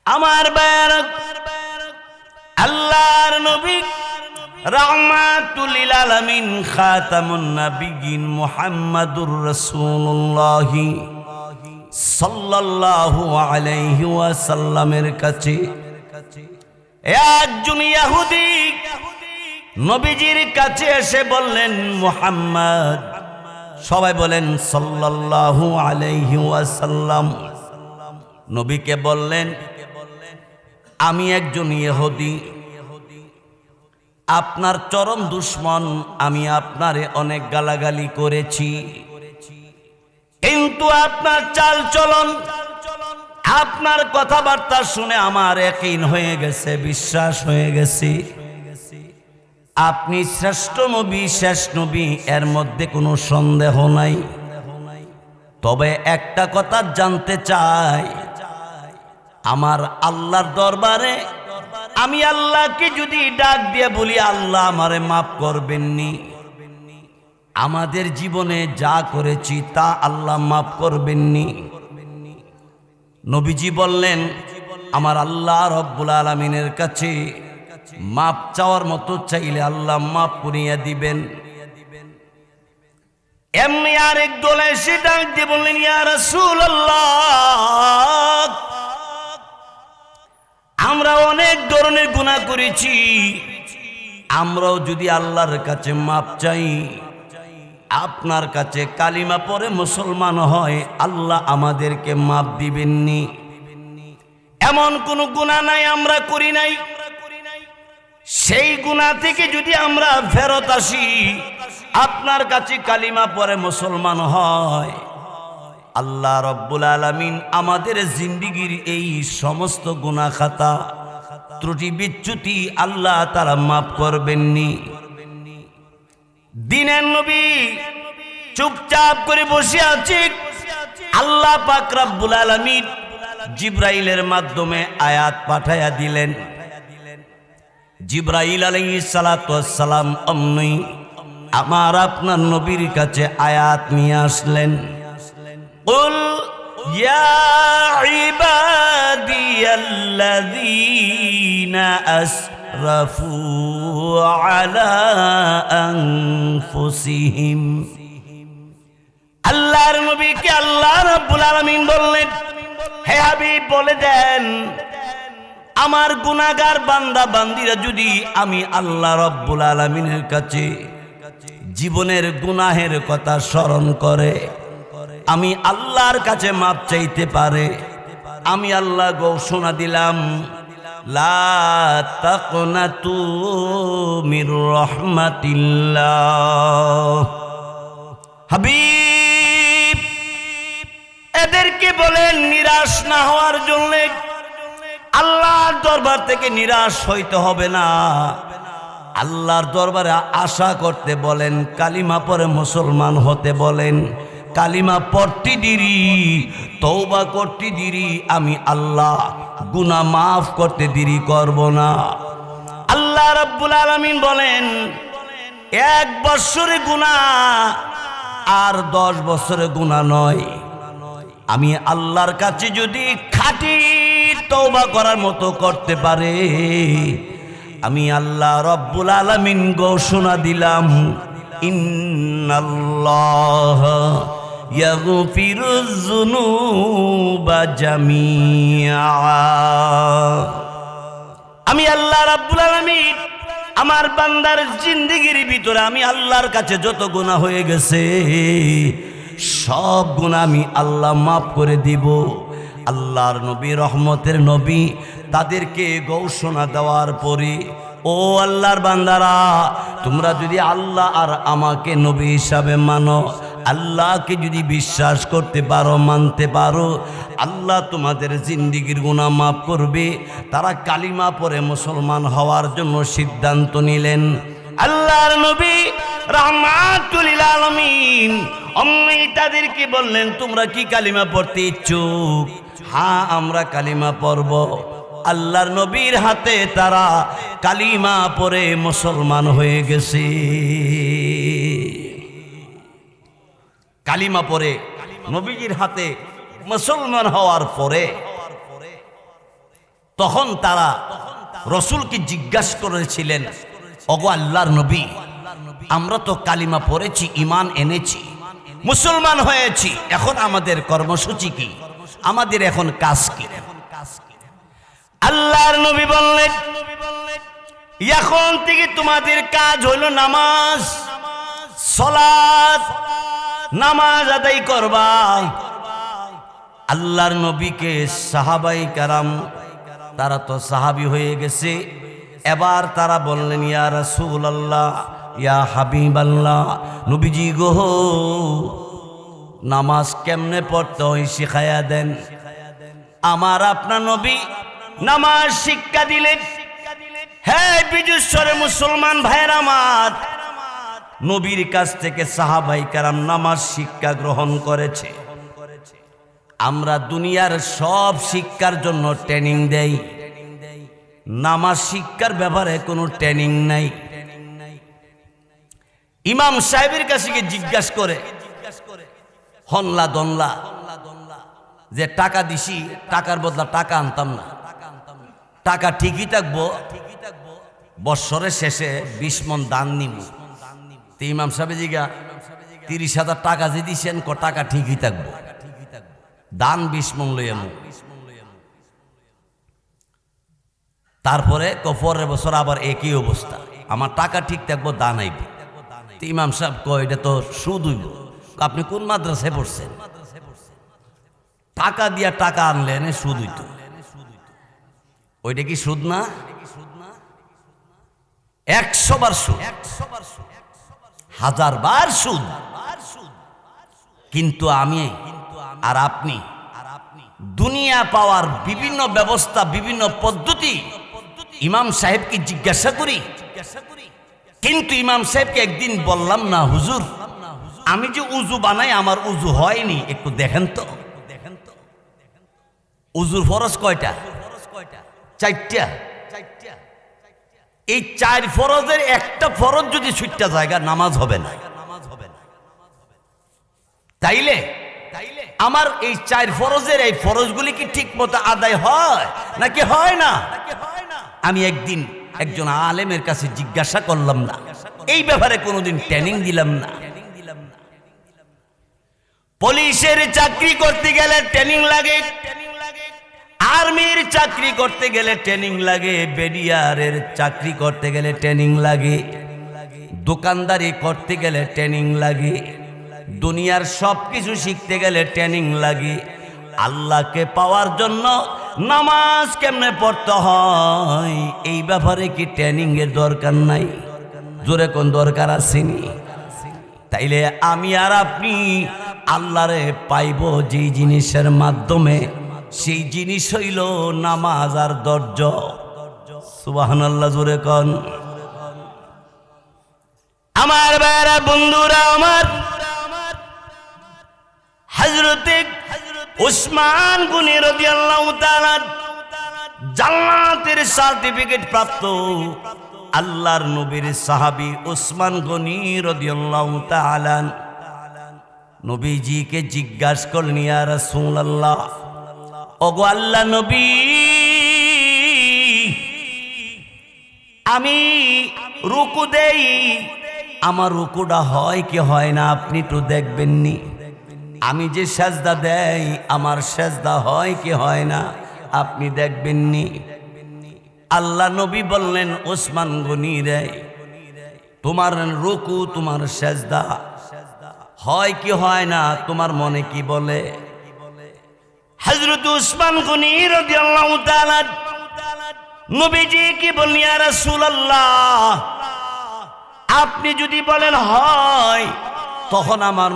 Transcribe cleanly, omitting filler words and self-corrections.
আমার ভাইয়ের, আল্লাহর নবী রাহমাতুল লিল আলামিন খাতামুন নবিয়্যিন মুহাম্মাদুর রাসূলুল্লাহ সাল্লাল্লাহু আলাইহি ওয়াসাল্লামের কাছে একজন ইহুদি নবীজির কাছে এসে বললেন, মুহাম্মদ, সবাই বলেন সাল্লাল্লাহু আলাইহি ওয়াসাল্লাম। নবীকে বললেন, আমি একজন ইহুদি, আপনার চরম দুশমন, আমি আপনারে অনেক গালাগালি করেছি, কিন্তু আপনার চাল চলন, আপনার কথাবার্তা শুনে আমার ইয়াকিন হয়ে গেছে, বিশ্বাস হয়ে গেছে আপনি শ্রেষ্ঠ নবী, শেষ নবী, এর মধ্যে কোনো সন্দেহ নাই। তবে একটা কথা জানতে চাই, আমার আল্লাহর দরবারে আমি আল্লাহকে যদি ডাক দিয়ে বলি, আল্লাহ আমারে মাফ করবেননি, আমাদের জীবনে যা করেছি তা আল্লাহ মাফ করবেননি? নবীজি বললেন, আমার আল্লাহ রব্বুল আলামিনের কাছে মাপ চাওয়ার মতো চাইলে আল্লাহ মাপ করিয়া দিবেন। এমনি আরেক দল এসে ডাক দিয়ে বললেন, ইয়া রাসূলুল্লাহ, আমরা অনেক ধরনের গুনাহ করেছি, আমরাও যদি আল্লাহর কাছে মাপ চাই, আপনার কাছে কালিমা পড়ে মুসলমান হয়, আল্লাহ আমাদেরকে মাপ দিবেননি? এমন কোন গুনাহ নাই আমরা করি নাই, সেই গুনাহ থেকে যদি আমরা ফেরত আসি, আপনার কাছে কালিমা পড়ে মুসলমান হয়, আল্লাহ রব্বুল আলামিন আমাদের জিন্দেগীর এই সমস্ত গুনাহ খাতা, ত্রুটি বিচ্যুতি আল্লাহ তাআলা মাফ করবেননি? দিনের নবী চুপচাপ করে বসে আছে, আল্লাহ পাক রব্বুল আলামিন জিবরাইলের মাধ্যমে আয়াত পাঠায়া দিলেন। জিবরাইল আলাইহিস সালাতু ওয়াস সালাম অমনি আমার আপনার নবীর কাছে আয়াত নিয়ে আসলেন। কুল ইয়া ইবাদিয়াল্লাযীনা আসরাফু আলা আনফুসিহিম। আল্লাহর নবীকে আল্লাহ রাব্বুল আলামিন বললেন, হে হাবিব বলে দেন, আমার গুনাহগার বান্দা বান্দিরা যদি আমি আল্লাহ রাব্বুল আলামিনের কাছে জীবনের গুনাহের কথা স্মরণ করে, আমি আল্লাহর কাছে মাপ চাইতে পারে, আমি আল্লাহ ঘোষণা দিলাম, লা তাকনাতু মির রাহমাতিল্লাহ। হাবিব এদেরকে বলেন নিরাশ না হওয়ার জন্য, আল্লাহর দরবার থেকে নিরাশ হইতে হবে না, আল্লাহর দরবারে আশা করতে বলেন, কালিমা পড়ে মুসলমান হতে বলেন। কালিমা পড়তে দেরি, তওবা করতে দেরি, আমি আল্লাহ গুনাহ মাফ করতে দেরি করব না। আল্লাহ রাব্বুল আলামিন বলেন, 1 বছরের গুনাহ আর 10 বছরের গুনাহ নয়, আমি আল্লাহর কাছে যদি খাঁটি তওবা করার মতো করতে পারে, আমি আল্লাহ রব্বুল আলামিন ঘোষণা দিলাম, ইন্নাল্লাহ ইয়াগফিরুয যুনুবা জামিআ। আমি আল্লাহ রাব্বুল আলামিন আমার বান্দার জিন্দেগীর ভিতরে আমি আল্লাহর কাছে যত গুনাহ হয়ে গেছে সব গুনাহ আমি আল্লাহ মাফ করে দিব। আল্লাহর নবী রহমতের নবী তাদেরকে ঘোষণা দেওয়ার পরে, ও আল্লাহর বান্দারা, তোমরা যদি আল্লাহ আর আমাকে নবী হিসাবে মানো, আল্লাহকে যদি বিশ্বাস করতে পারো, মানতে পারো, আল্লাহ তোমাদের জিন্দেগীর গুনাহ মাফ করবে। তারা কালিমা পড়ে মুসলমান হওয়ার জন্য সিদ্ধান্ত নিলেন। আল্লাহর নবী রাহমাতুল লিল আলামিন অমনি তাদেরকে বললেন, তোমরা কি কালিমা পড়তে ইচ্ছুক? হ্যাঁ, আমরা কালিমা পড়ব। আল্লাহর নবীর হাতে তারা কালিমা পড়ে মুসলমান হয়ে গেছে। কালিমা পড়ে নবীজির হাতে মুসলমান হওয়ার পরে তখন তারা রসুলকে জিজ্ঞাসা করেছিলেন, ওগো আল্লাহর নবী, আমরা তো কালিমা পড়েছি, ঈমান এনেছি, মুসলমান হয়েছি, এখন আমাদের কর্মসূচি কি, আমাদের এখন কাজ কি? আল্লাহর নবী বললেন, এখন থেকে তোমাদের কাজ হলো নামাজ, সালাত, নামাজ আদায় করবা। আল্লাহর নবীকে সাহাবাই কারাম, তারা তো সাহাবী হয়ে গেছে, এবার তারা বললেন, ইয়া রাসূলুল্লাহ, ইয়া হাবিবাল্লাহ, নবীজি গো, নামাজ কেমনে পড়তে হয় শিখায়া দেন। আমার আপনার নবী নামাজ শিক্ষা দিলেন। হ্যাঁ বিজুশ্বরে মুসলমান ভাইয়ের আমার, নবীর কাছ থেকে সাহাবাই কারাম নামাজ শিক্ষা গ্রহণ করেছে। আমরা দুনিয়ার সব শিক্ষার জন্য ট্রেনিং দেই, নামাজ শিক্ষার ব্যাপারে কোনো ট্রেনিং নাই। ইমাম সাহেবের কাছে গিয়ে জিজ্ঞাসা করে হনলা দনলা যে টাকা দিছি, টাকার বদলা টাকা আনতাম না, টাকা ঠিকই থাকবো, বৎসরের শেষে 20 মণ দান নিব। তো ইমাম সাহেব জিগা 30,000 টাকা যে দিছেন, টাকা ঠিকই থাকবো, দান 20 মণ লইয়া। তারপরে পরের বছর আবার একই অবস্থা, আমার টাকা ঠিক থাকবো, দান আইব। ইমাম সাহেব কয়, এটা তো সুদ হইব। আপনি কোন মাদ্রাসায় পড়ছেন? টাকা দিয়া টাকা আনলেন, সুদ হইত। ওইটা কি সুদ না? 100 বার সুদ, 1000 বার সুদ। কিন্তু আমি আর আপনি দুনিয়া পাওয়ার বিভিন্ন ব্যবস্থা, বিভিন্ন পদ্ধতি ইমাম সাহেবকে জিজ্ঞাসা করি। কিন্তু ইমাম সাহেবকে একদিন বললাম না, হুজুর আমি যে উজু বানাই, আমার উজু হয়নি, একটু দেখেন তো। উজুর ফরজ কয়টা? 4টা। এই 4 ফরজের একটা ফরজ যদি 6টা জায়গা, নামাজ হবে না। তাইলে আমার এই 4 ফরজের এই ফরজগুলি কি ঠিক মতো আদায় হয় নাকি হয় না? আমি একদিন একজন আলেমের কাছে জিজ্ঞাসা করলাম না, এই ব্যাপারে কোনোদিন ট্রেনিং দিলাম না। পুলিশের চাকরি করতে গেলে ট্রেনিং লাগে, আর্মির চাকরি করতে গেলে ট্রেনিং লাগে, বিডিআরের চাকরি করতে গেলে ট্রেনিং লাগে, দোকানদারি করতে গেলে ট্রেনিং লাগে, দুনিয়ার সব কিছু শিখতে গেলে ট্রেনিং লাগে। আল্লাহকে পাওয়ার জন্য নামাজ কেমনে পড়তে হয়, এই ব্যাপারে কি ট্রেনিং এর দরকার নাই? জোরে কোন দরকার আসেনি? তাইলে আমি আর আপনি আল্লাহরে পাইব যেই জিনিসের মাধ্যমে, সেই জিনিস হইল নামাজ আর ধৈর্য। সুবহানাল্লাহ, জোরে কোন। আমার ভাইরা, বন্ধুরা আমার, হযরতে উসমান গনি রাদিয়াল্লাহু তাআলা জান্নাতের সার্টিফিকেট প্রাপ্ত আল্লাহর নবীর সাহাবী উসমান গনি রাদিয়াল্লাহু তাআলা নবীজিকে জিজ্ঞাসা করলেন, ইয়া রাসূলুল্লাহ, ওগো আল্লাহ নবী, আমি রুকু দেই, আমার রুকুটা হয় কি হয় না আপনি একটু দেখবেননি? আমি যে সেজদা দেই, আমার সেজদা হয় কি হয় না আপনি দেখবেননি? আল্লাহ নবী বললেন, ওসমান গনি রে, তোমার রুকু, তোমার সেজদা হয় কি হয় না, তোমার মনে কি বলে? হযরত উসমান গনি রাদিয়াল্লাহু তাআলা নবীজি কি বললেন, ইয়া রাসূলুল্লাহ, আপনি যদি বলেন হয়, তখন আমার